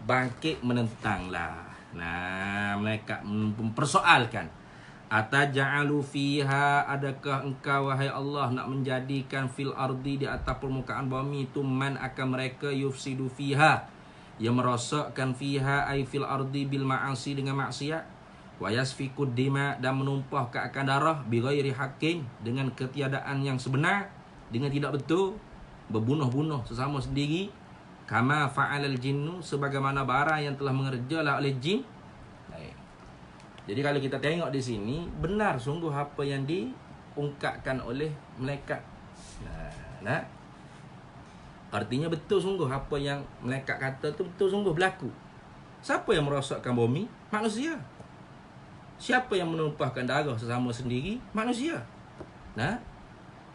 bangkit menentanglah. Nah, mereka mempersoalkan, ataj'alu fiha, adakah engkau wahai Allah nak menjadikan fil ardi, di atas permukaan bumi itu, man akan mereka, yufsidu fiha, yang merosakkan, fiha ay fil ardi bil ma'asi, dengan maksiat, wa yasfikud dima, dan menumpahkan darah, bi ghairi haqqin, dengan ketiadaan yang sebenar, dengan tidak betul, berbunuh-bunuh sesama sendiri, kama fa'alal jinnu, sebagaimana barang yang telah mengerjalah oleh jin. Baik. Jadi kalau kita tengok di sini, benar sungguh apa yang diungkapkan oleh malaikat. Nah, artinya betul sungguh apa yang malaikat kata tu betul sungguh berlaku. Siapa yang merosakkan bumi? Manusia. Siapa yang menumpahkan darah sesama sendiri? Manusia. Nah,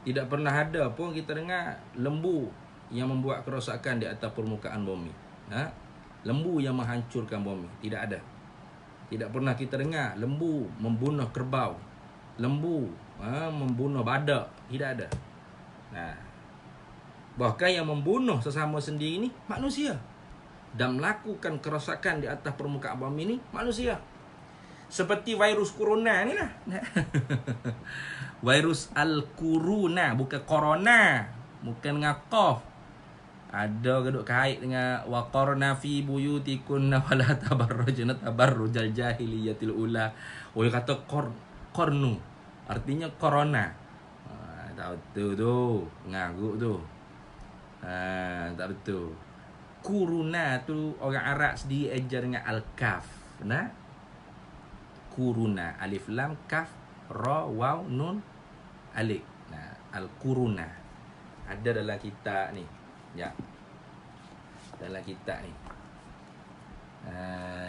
tidak pernah ada pun kita dengar lembu yang membuat kerosakan di atas permukaan bumi. Nah, lembu yang menghancurkan bumi, tidak ada. Tidak pernah kita dengar lembu membunuh kerbau, lembu membunuh badak, tidak ada. Nah, bahkan yang membunuh sesama sendiri ni manusia, dan melakukan kerosakan di atas permukaan bumi ni manusia. Seperti virus corona ni lah. Virus al-corona, bukan corona, bukan dengan qaf. Ada geduk kait dengan waqarna fi buyutikunna wala tabarrujna tabarrujal jahiliyatil ula. Orang kata kornu, artinya corona. Tak betul tu, ngaruk tu. Tak betul. Kuruna tu orang Arab sendiri ajar dengan al-kaf. Nah, kuruna, alif lam kaf ra waw nun alif. Nah, al-kuruna ada dalam kitab ni. Ya. Dalam kitab ni.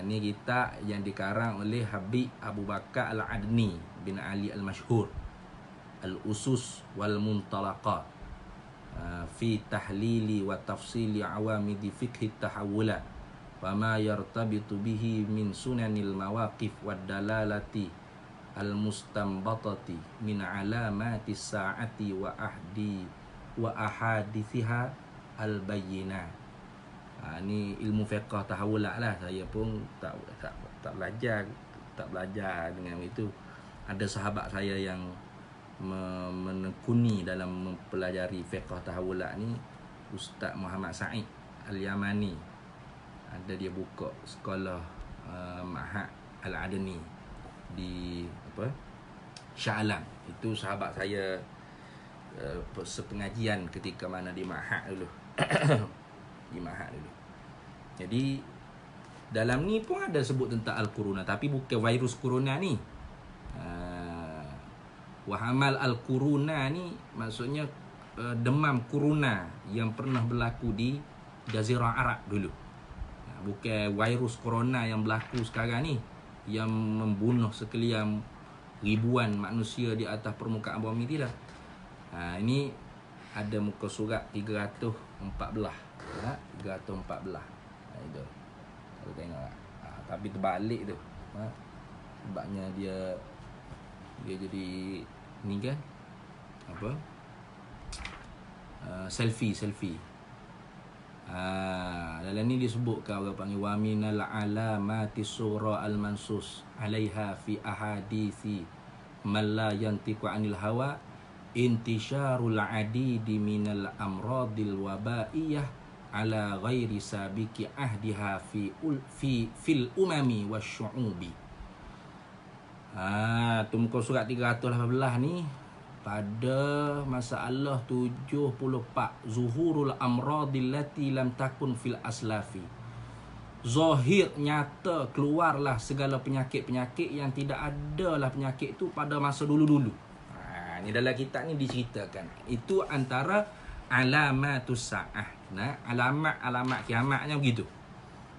Ni kitab yang dikarang oleh Habib Abu Bakar Al-Adni bin Ali Al-Mashhur, Al-Usus wal Muntalaqat fi tahlili wa tafsili awamidi fiqhi tahawulat wa ma yartabitu bihi min sunanil mawaqif wad dalalati al-mustanbatati min alamati sa'ati wa ahadithiha al-bayyinah. Ni ilmu fiqh tahawulat lah. Saya pun tak belajar dengan itu. Ada sahabat saya yang menekuni dalam mempelajari fiqh tahawulat ni, Ustaz Muhammad Said Al-Yamani. Ada dia buka sekolah Ma'had Al-Adni di Shah Alam. Itu sahabat saya sepengajian ketika mana di Ma'had dulu. Di Ma'had dulu. Jadi dalam ni pun ada sebut tentang al-corona, tapi bukan virus corona ni. Wahamal al-corona ni maksudnya demam corona yang pernah berlaku di Jazirah Arab dulu. Bukan virus corona yang berlaku sekarang ni, yang membunuh sekalian ribuan manusia di atas permukaan bumi, tidak. Ini ada muka surat 314. 314. Itu. Kalau tengok. Tapi terbalik tu. Sebabnya dia jadi ni kan? Apa? Selfie. Dalam ni disebutkan orang panggil wa minal alamati sura al-mansus 'alaiha fi ahadithi man la yantiqu 'anil hawa intisharul adidi minal amradil wabaiyah ala ghairi sabiki ahdiha fil umami wasyu'ubi. Tu muka surat 318 ni pada masalah 74, zuhurul amradil lati lam takun fil aslafi. Zahir, nyata, keluarlah segala penyakit-penyakit yang tidak adalah penyakit tu pada masa dulu-dulu. Ni dalam kitab ni diceritakan. Itu antara alamatus sa'ah. Nah, alamat kiamatnya begitu.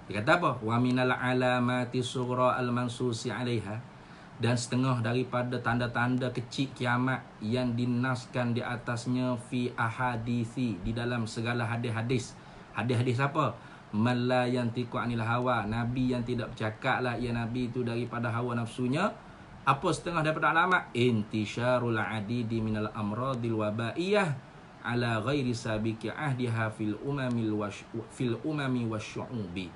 Dia kata apa? Wa minal alamati sughra al-mansusi 'alaiha, dan setengah daripada tanda-tanda kecil kiamat yang dinaskan di atasnya fi ahadithi, di dalam segala hadis-hadis. Hadis-hadis apa? Man la yantiqu 'anil hawa, nabi yang tidak bercakap lah ia nabi itu daripada hawa nafsunya. Apa setengah daripada alamat? Intisyarul adidi minal amradil wabaiyah ala ghairi sabiqi ahdiha fil umami wasyu'ubi.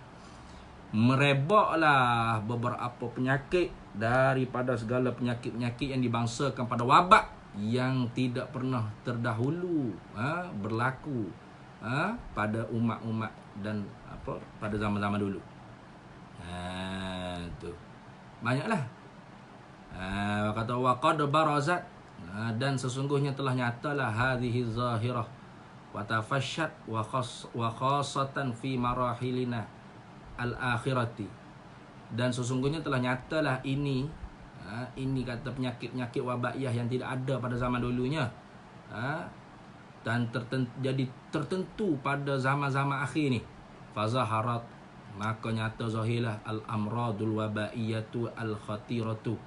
merebaklah beberapa penyakit daripada segala penyakit-penyakit yang dibangsakan pada wabak yang tidak pernah terdahulu berlaku pada umat-umat dan pada zaman-zaman dulu. Tu banyaklah. Kata waqad barazat, dan sesungguhnya telah nyatalah hadhihi zahirah wa tafasyat wa khassatan fi marahilina al-akhirati, dan sesungguhnya telah nyatalah ini kata penyakit-penyakit wabaiyah yang tidak ada pada zaman dulunya, dan jadi tertentu pada zaman-zaman akhir ni. Fazaharat, maka nyata zahirlah al-amradul wabaiyatu al-khatiratu,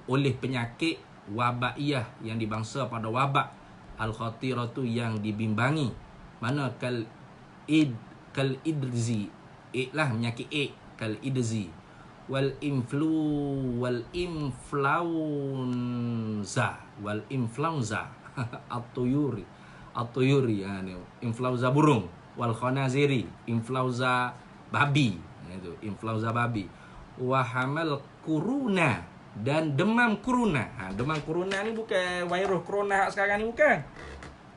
oleh penyakit wabaiyah yang dibangsa pada wabak, al-khatiratu yang dibimbangi. Mana kal idzi, lah penyakit kal idzi, wal influenza at-tuyuri influenza burung, wal khanaziri, influenza babi, itu influenza babi, wa hamal kuruna, dan demam kuruna. Demam kuruna ni bukan virus corona sekarang ni, bukan.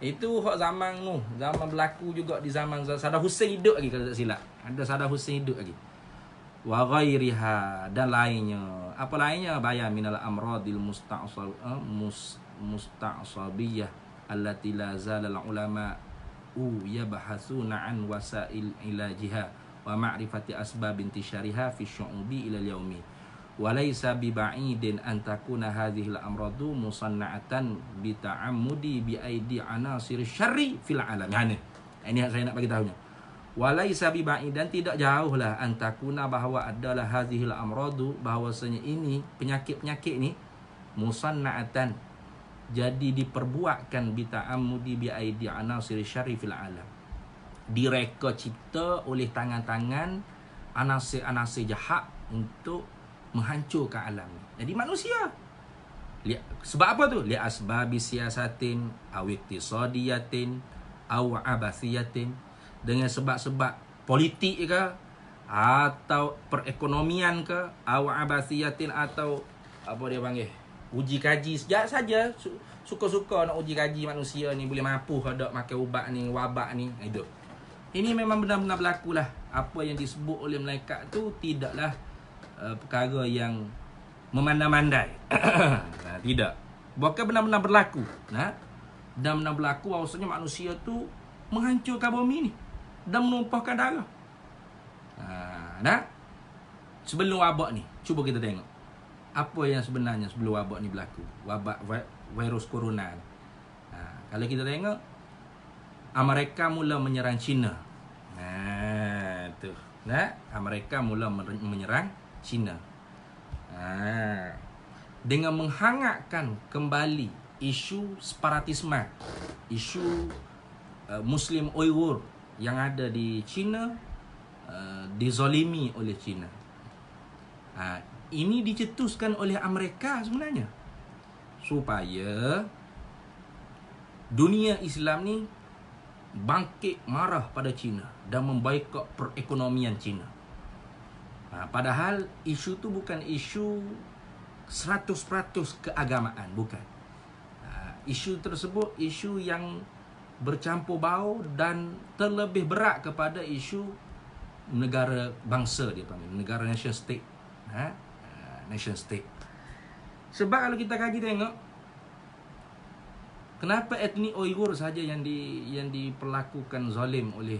Itu hak zaman berlaku juga di zaman Saddam Hussein hidup lagi, kalau tak silap. Ada Saddam Hussein hidup lagi. Wa ghairiha, dan lainnya. Apa lainnya? Bayan minal amradil musta'sabiyah allati la zalal ulama yabhathuna an wasail ilajiha wa ma'rifati asbab intisyariha fi syu'ubi ila yaumi. Walaysa biba'idin an takuna hadhil amradu musanna'atan bi ta'ammudi bi aidi anasir syarri fil alam. Ini saya nak bagi tahunya. Walaysa biba'id, dan tidak jauhlah an takuna, bahawa adalah hadhil amradu, bahawasanya ini penyakit-penyakit ni musanna'atan, jadi diperbuatkan bi ta'ammudi bi aidi anasir syarri fil alam, direka cipta oleh tangan-tangan anasir-anasir jahat untuk menghancurkan alam. Jadi manusia. Sebab apa tu? Li asbabi siyasatin aw iktisadiyatin aw abasiyatin, dengan sebab-sebab politik ke, atau perekonomian ke, aw abasiyatin, atau apa dia panggil, uji kaji saja. Suka-suka nak uji kaji manusia ni boleh mampu hendak makan ubat ni, wabak ni. Itu. Ini memang benar-benar berlaku lah. Apa yang disebut oleh malaikat tu tidaklah perkara yang memandai-mandai. Tidak. Bukan benar-benar berlaku. Benar-benar berlaku bahawasanya manusia tu menghancurkan bumi ni dan menumpahkan darah. Sebelum wabak ni, cuba kita tengok apa yang sebenarnya sebelum wabak ni berlaku. Wabak virus corona ni. Kalau kita tengok, Amerika mula menyerang China. Amerika mula menyerang China. Dengan menghangatkan kembali isu separatisme, isu Muslim Uyghur yang ada di China dizalimi oleh China. Ini dicetuskan oleh Amerika sebenarnya, supaya dunia Islam ni bangkit marah pada China dan memboikot perekonomian China. Padahal isu tu bukan isu 100% keagamaan, bukan. Isu tersebut isu yang bercampur baur dan terlebih berat kepada isu negara bangsa, dia panggil negara nation state. Nation state. Sebab kalau kita kaji tengok, kenapa etnik Uyghur saja yang diperlakukan zalim oleh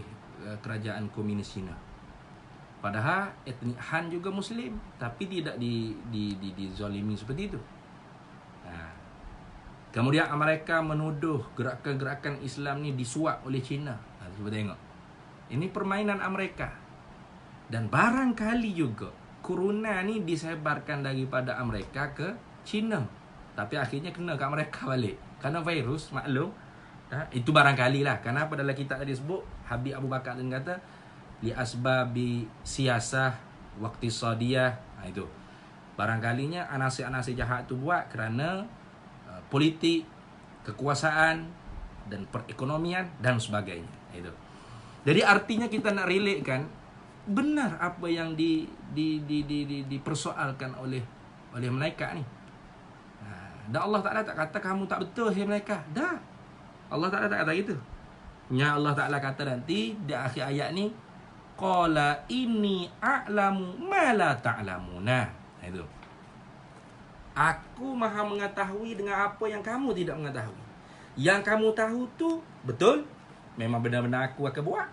kerajaan komunis China? Padahal etnik Han juga Muslim, tapi tidak dizalimi seperti itu. Kemudian Amerika menuduh gerakan-gerakan Islam ni disuap oleh China. Cuba tengok. Ini permainan Amerika. Dan barangkali juga corona ni disebarkan daripada Amerika ke China, tapi akhirnya kena ke Amerika balik. Kerana virus, maklum. Itu barangkali lah. Kenapa dalam kitab tadi sebut, Habib Abu Bakar dan kata, li asbabi siyasah waqtisadiyah. Itu. Barangkalinya anasir-anasir jahat tu buat kerana politik, kekuasaan dan perekonomian dan sebagainya. Itu. Jadi artinya kita nak relate kan, benar apa yang dipersoalkan oleh malaikat ni. Dan Allah Ta'ala tak kata kamu tak betul, hai malaikat. Dah. Allah Ta'ala tak kata gitu. Nya Allah Ta'ala kata nanti di akhir ayat ni, qala inni a'lamu ma la ta'lamuna. Itu. Aku maha mengetahui dengan apa yang kamu tidak mengetahui. Yang kamu tahu tu betul, memang benar-benar aku akan buat.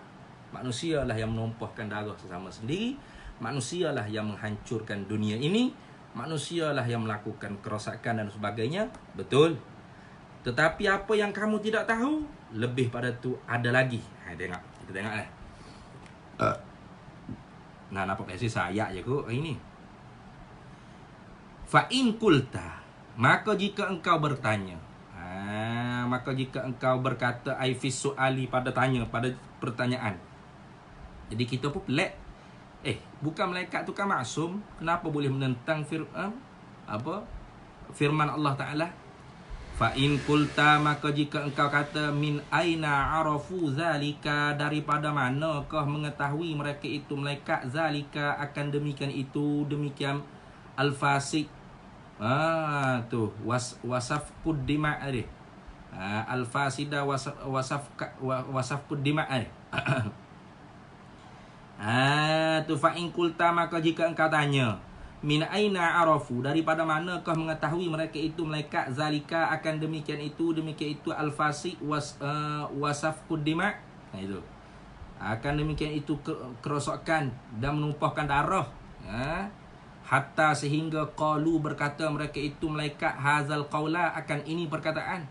Manusialah yang menumpahkan darah sesama sendiri. Manusialah yang menghancurkan dunia ini. Manusialah yang melakukan kerosakan dan sebagainya. Betul. Tetapi apa yang kamu tidak tahu, lebih pada tu ada lagi. Tengok. Kita tengok lah. Nah, nampak biasa saya je kot ini. Fa in qulta, maka jika engkau bertanya. Maka jika engkau berkata ai fi suali, pada tanya, pada pertanyaan. Jadi kita pun pelik. Bukan malaikat tu kan maksum, kenapa boleh menentang firman Allah Ta'ala? Fa in qulta, maka jika engkau kata min aina arafu zalika, daripada manakah mengetahui mereka itu malaikat zalika akan demikian itu, demikian al-fasik. Tu wasaf kuddima ni. Al-fasida wasaf kuddima ni. Tu fa in qulta, maka jika engkau tanya min aina arafu, daripada manakah mengetahui mereka itu malaikat zalika akan demikian itu al-fasik wasaf kuddima. Itu akan demikian itu kerosakan dan menumpahkan darah. Hatta sehingga qalu, berkata mereka itu malaikat hazal qaula, akan ini perkataan.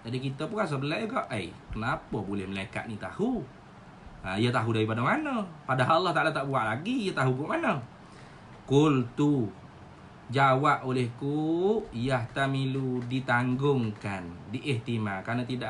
Jadi kita pun rasa belah juga, kenapa boleh malaikat ni tahu? Ia tahu daripada mana? Padahal Allah Ta'ala tak buat lagi, ia tahu ke mana? Qultu, jawab olehku, yahtamilu, ditanggungkan, diihtimal, kerana tidak